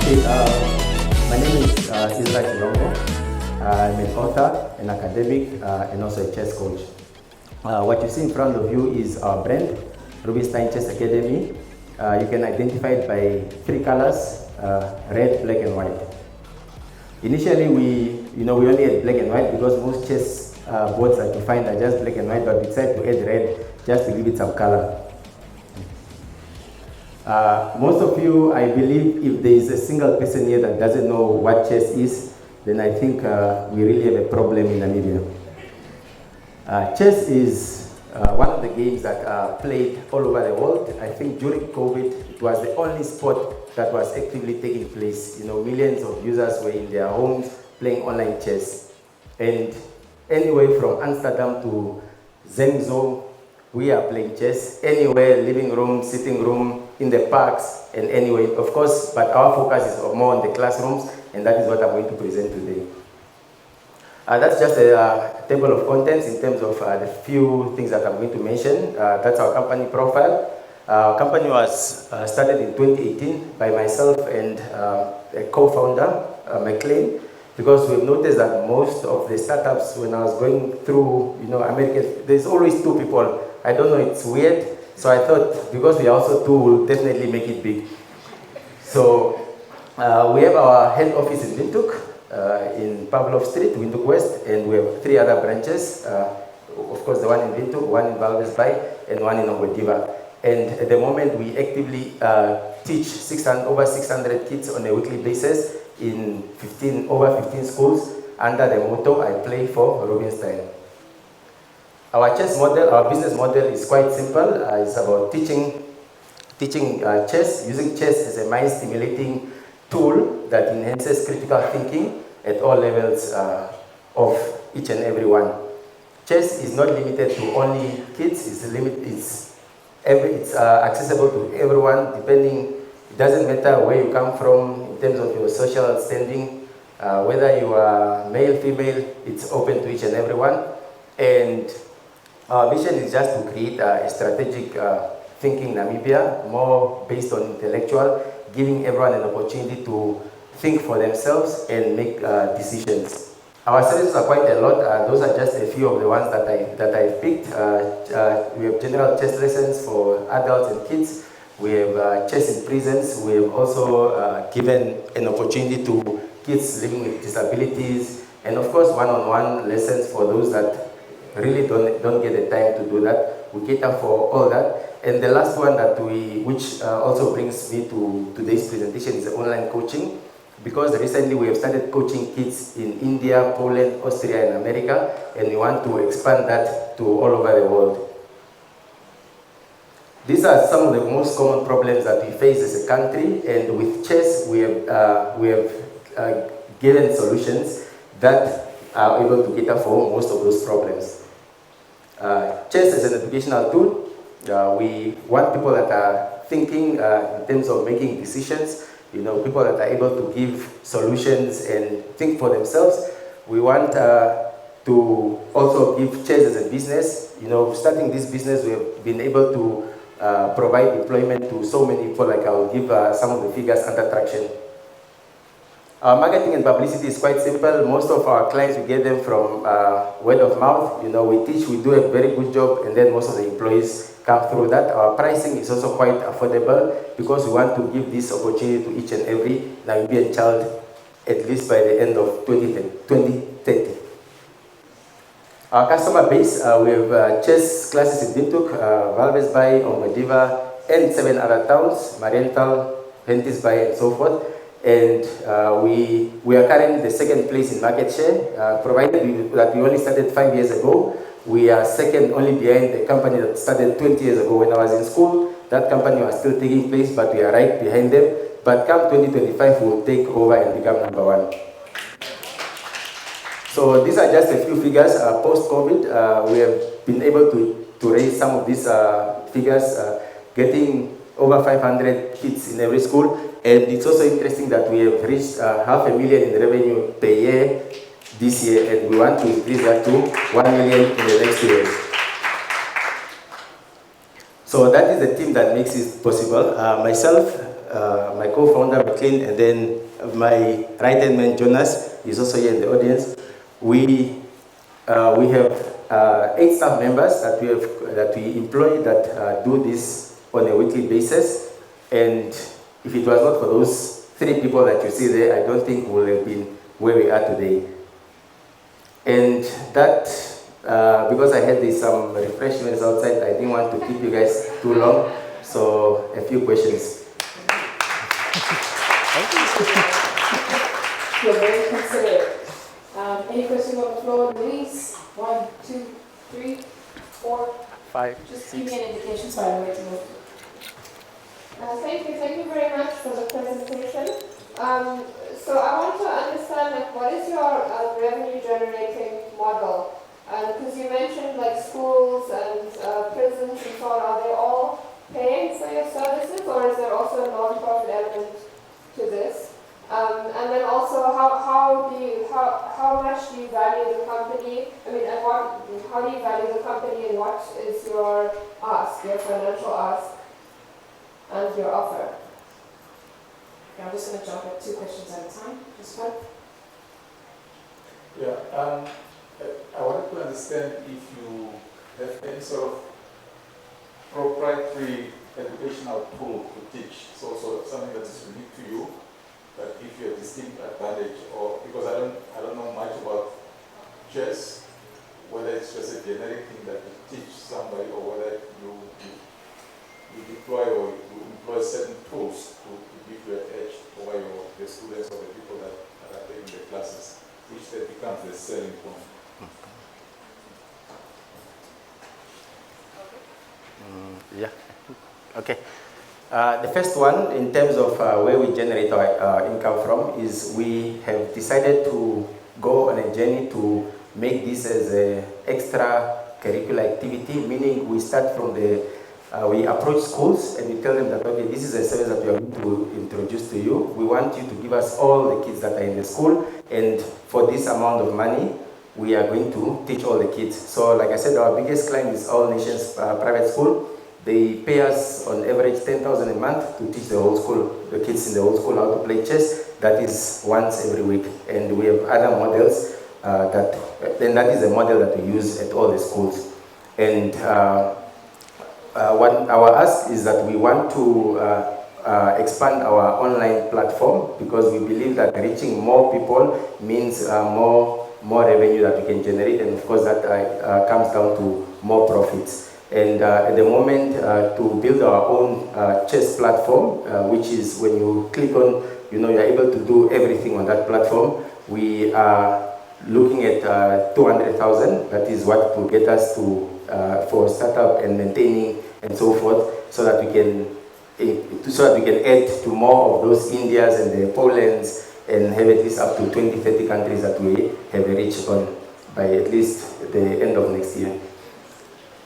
Okay, my name is Shilongo. I'm an author, an academic, and also a chess coach. What you see in front of you is our brand, Rubinstein Chess Academy. You can identify it by three colors, red, black, and white. Initially, we only had black and white because most chess boards that you find are just black and white, but we decided to add red just to give it some color. Most of you, I believe, if there is a single person here that doesn't know what chess is, then I think we really have a problem in Namibia. Chess is one of the games that are played all over the world. I think during COVID, it was the only sport that was actively taking place. Millions of users were in their homes playing online chess. And anyway, from Amsterdam to Zengzo, we are playing chess anywhere, living room, sitting room, in the parks, and anyway, of course, but our focus is more on the classrooms, and that is what I'm going to present today. That's just a table of contents in terms of the few things that I'm going to mention. That's our company profile. Our company was started in 2018 by myself and a co-founder, McLean, because we've noticed that most of the startups, when I was going through, America, there's always two people. I don't know, it's weird. So I thought, because we are also two, we'll definitely make it big. So we have our head office in Windhoek, in Pavlov Street, Windhoek West, and we have three other branches. Of course, the one in Windhoek, one in Walvis Bay, and one in Namibia. And at the moment, we actively teach over 600 kids on a weekly basis in over 15 schools under the motto, I play for Rubinstein. Our chess model, our business model is quite simple. It's about teaching chess, using chess as a mind-stimulating tool that enhances critical thinking at all levels of each and every one. Chess is not limited to only kids. It's accessible to everyone. It doesn't matter where you come from in terms of your social standing, whether you are male, female. It's open to each and everyone. And our mission is just to create a strategic thinking Namibia, more based on intellectual, giving everyone an opportunity to think for themselves and make decisions. Our services are quite a lot. Those are just a few of the ones that I picked. We have general chess lessons for adults and kids. We have chess in prisons. We have also given an opportunity to kids living with disabilities, and of course one-on-one lessons for those that really don't get the time to do that. We cater for all that. And the last one which also brings me to today's presentation is the online coaching, because recently we have started coaching kids in India, Poland, Austria, and America, and we want to expand that to all over the world. These are some of the most common problems that we face as a country, and with chess we have given solutions that are able to cater for most of those problems. Chess is an educational tool. We want people that are thinking in terms of making decisions, people that are able to give solutions and think for themselves. We want to also give chess as a business. Starting this business, we have been able to provide employment to so many people. Like I'll give some of the figures under traction. Our marketing and publicity is quite simple. Most of our clients, we get them from word of mouth. We teach, we do a very good job, and then most of the employees come through that. Our pricing is also quite affordable because we want to give this opportunity to each and every Namibian child, at least by the end of 2030. Our customer base, we have chess classes in Windhoek, Walvis Bay, Namibia, and 7 other towns, Marienthal, Henties Bay, and so forth. And we are currently the second place in market share, provided that we only started 5 years ago. We are second only behind the company that started 20 years ago. When I was in school, that company was still taking place, but we are right behind them. But come 2025, we will take over and become number one. So these are just a few figures. Post-COVID, we have been able to raise some of these figures, getting over 500 kids in every school. And it's also interesting that we have reached $500,000 in revenue per year this year, and we want to increase that to $1 million in the next 2 years. So that is the team that makes it possible. Myself, my co-founder McLean, and then my right-hand man Jonas is also here in the audience. We have 8 staff members that we employ that do this on a weekly basis. And if it was not for those 3 people that you see there, I don't think we would have been where we are today. And that, because I had some refreshments outside, I didn't want to keep you guys too long. So a few questions. You're very considerate. Any questions on the floor? Luis? 1, 2, 3, 4, 5. Just give me an indication so I know where to move. Thank you very much for the presentation. So I want to understand, like, what is your revenue generating model? Because you mentioned like schools and prisons and so on. Are they all paying for your services, or is there also a non-profit element to this? And then also, how much do you value the company? I mean, how do you value the company, and what is your ask, your financial ask, and your offer? Okay, I'm just going to jump at 2 questions at a time. Just one. Yeah, I wanted to understand if you have any sort of proprietary educational tool to teach, so something that is unique to you, that gives you a distinct advantage, or because I don't know much about chess, whether it's just a generic thing that you teach somebody, or whether you deploy or you employ certain tools to give you an edge over the students or the people that are taking the classes, which then becomes the selling point. Yeah. Okay. The first one, in terms of where we generate our income from, is we have decided to go on a journey to make this as an extra curricular activity, meaning we start from we approach schools and we tell them that, okay, this is a service that we are going to introduce to you. We want you to give us all the kids that are in the school, and for this amount of money, we are going to teach all the kids. So like I said, our biggest client is All Nations Private School. They pay us on average 10,000 a month to teach the whole school, the kids in the whole school, how to play chess. That is once every week. And we have other models that is a model that we use at all the schools. And what our ask is that we want to expand our online platform, because we believe that reaching more people means more revenue that we can generate, and of course that comes down to more profits. And at the moment, to build our own chess platform, which is when you click on, you're able to do everything on that platform. We are looking at 200,000. That is what will get us to for startup and maintaining and so forth, so that we can add to more of those Indias and the Polands, and have at least up to 20-30 countries that we have reached on by at least the end of next year.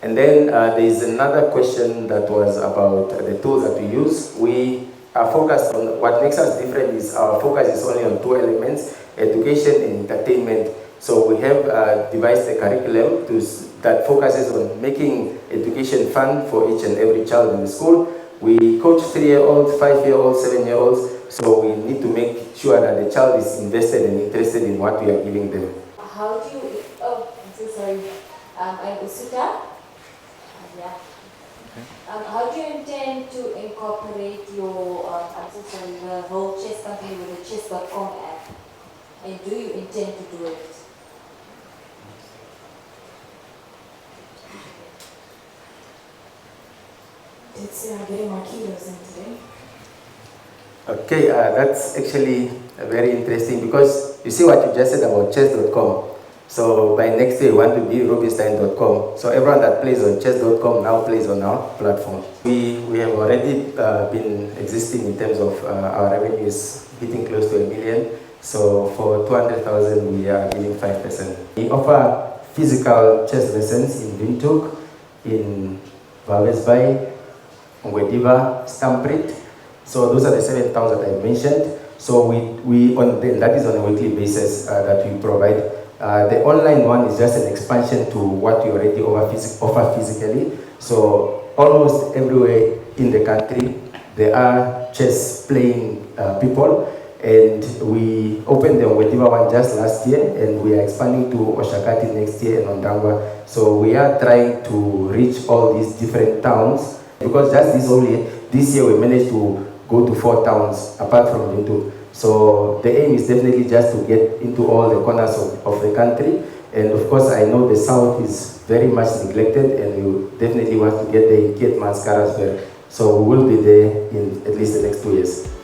And then there is another question that was about the tools that we use. We are focused on, what makes us different is our focus is only on 2 elements, education and entertainment. So we have devised a curriculum that focuses on making education fun for each and every child in the school. We coach 3-year-olds, 5-year-olds, 7-year-olds, so we need to make sure that the child is invested and interested in what we are giving them. How do you, oh, I'm so sorry, I'm Usuta. Yeah. How do you intend to incorporate your, the whole chess company with the chess.com app? And do you intend to do it? Let's see, I'm getting my kilos in today. Okay, that's actually very interesting, because you see what you just said about chess.com. So by next year, we want to be Rubinstein.com. So everyone that plays on chess.com now plays on our platform. We have already been existing in terms of our revenues hitting close to $1 million. So for 200,000, we are giving 5%. We offer physical chess lessons in Windhoek, in Walvisbay, Ngwediva, Stamprit. So those are the 7,000 I mentioned. So that is on a weekly basis that we provide. The online one is just an expansion to what we already offer physically. So almost everywhere in the country, there are chess playing people, and we opened the Wediva one just last year, and we are expanding to Oshakati next year and Ondangwa. So we are trying to reach all these different towns, because just this year we managed to go to 4 towns apart from Windhoek. So the aim is definitely just to get into all the corners of the country. And of course, I know the South is very much neglected, and we definitely want to get there in Kiet Maskara as well. So we will be there in at least the next 2 years.